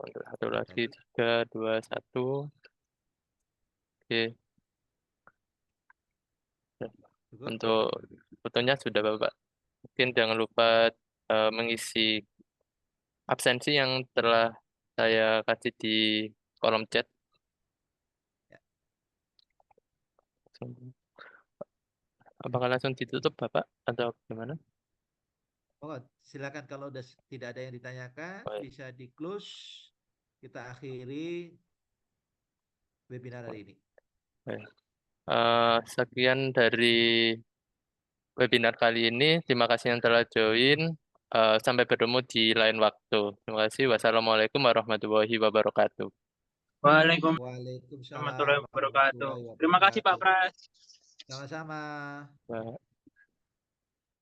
untuk satu lagi 3, 2, 1. Oke. Ya. Cukup? Untuk fotonya sudah, Bapak. Mungkin jangan lupa mengisi absensi yang telah saya kasih di kolom chat. Ya. Apakah langsung ditutup, Bapak, atau gimana? Oh, silakan kalau udah tidak ada yang ditanyakan, Baik. bisa di close. Kita akhiri webinar hari ini. Baik. Sekian dari webinar kali ini. Terima kasih yang telah join. Sampai bertemu di lain waktu. Terima kasih. Wassalamualaikum warahmatullahi wabarakatuh. Waalaikumsalam Waalaikumsalam warahmatullahi wabarakatuh. warahmatullahi Terima kasih Pak wabarakatuh. Pras. Sama-sama. Baik.